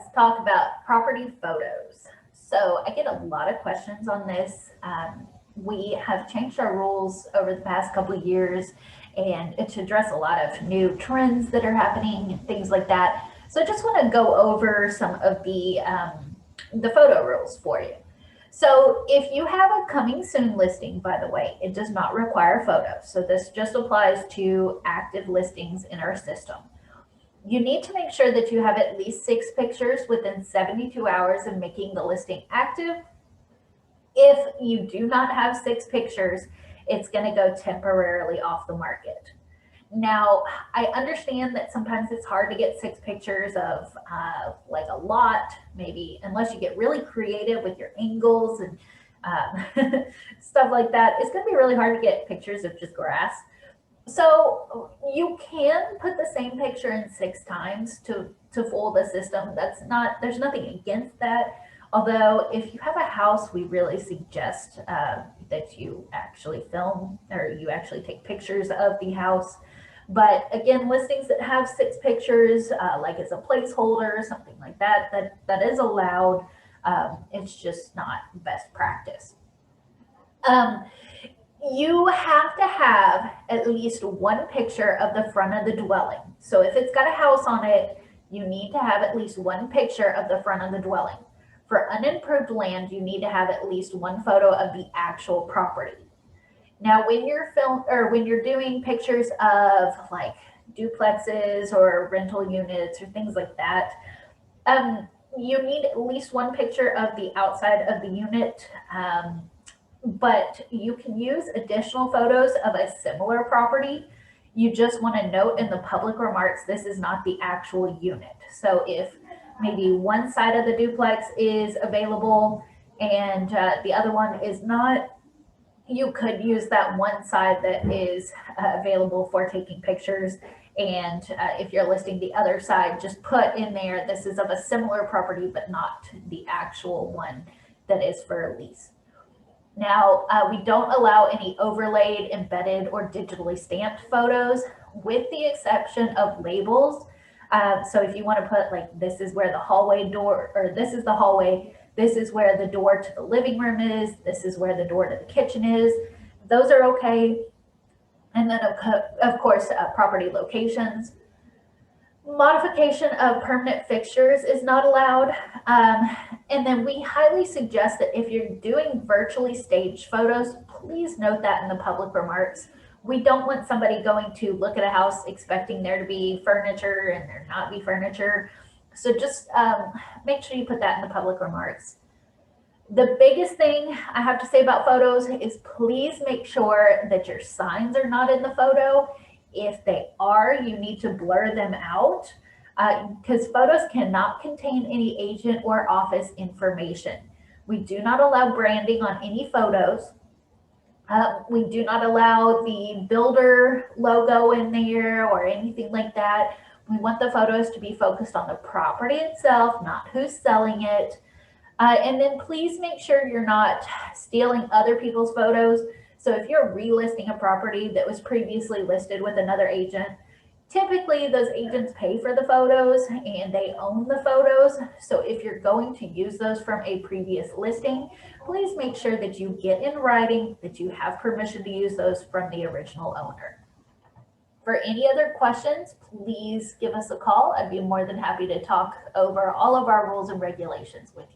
let's talk about property photos. So I get a lot of questions on this. We have changed our rules over the past couple of years and to address a lot of new trends that are happening and things like that. So I just want to go over some of the photo rules for you. So if you have a coming soon listing, by the way, it does not require photos. So this just applies to active listings in our system. You need to make sure that you have at least 6 pictures within 72 hours of making the listing active. If you do not have 6 pictures, it's going to go temporarily off the market. Now, I understand that sometimes it's hard to get 6 pictures of like a lot, maybe, unless you get really creative with your angles and stuff like that. It's going to be really hard to get pictures of just grass. So you can put the same picture in 6 times to fool the system. There's nothing against that. Although if you have a house, we really suggest that you actually film or you actually take pictures of the house. But again, listings that have 6 pictures, like as a placeholder, something like that, that is allowed. It's just not best practice. You have to have at least 1 picture of the front of the dwelling. So if it's got a house on it, you need to have at least 1 picture of the front of the dwelling. For unimproved land, you need to have at least 1 photo of the actual property. Now, when you're doing pictures of like duplexes or rental units or things like that, you need at least 1 picture of the outside of the unit. But you can use additional photos of a similar property. You just want to note in the public remarks, this is not the actual unit. So if maybe one side of the duplex is available and the other one is not, you could use that one side that is available for taking pictures. And if you're listing the other side, just put in there, this is of a similar property, but not the actual one that is for lease. Now, we don't allow any overlaid, embedded, or digitally stamped photos, with the exception of labels. So if you want to put like, this is where the hallway door, or this is the hallway, this is where the door to the living room is, this is where the door to the kitchen is, those are okay. And then of course, property locations. Modification of permanent fixtures is not allowed. And then we highly suggest that if you're doing virtually staged photos, please note that in the public remarks. We don't want somebody going to look at a house expecting there to be furniture and there not be furniture. So just make sure you put that in the public remarks. The biggest thing I have to say about photos is please make sure that your signs are not in the photo. If they are, you need to blur them out because photos cannot contain any agent or office information. We do not allow branding on any photos. We do not allow the builder logo in there or anything like that. We want the photos to be focused on the property itself, not who's selling it. And then please make sure you're not stealing other people's photos. So if you're relisting a property that was previously listed with another agent, typically those agents pay for the photos and they own the photos. So if you're going to use those from a previous listing, please make sure that you get in writing that you have permission to use those from the original owner. For any other questions, please give us a call. I'd be more than happy to talk over all of our rules and regulations with you.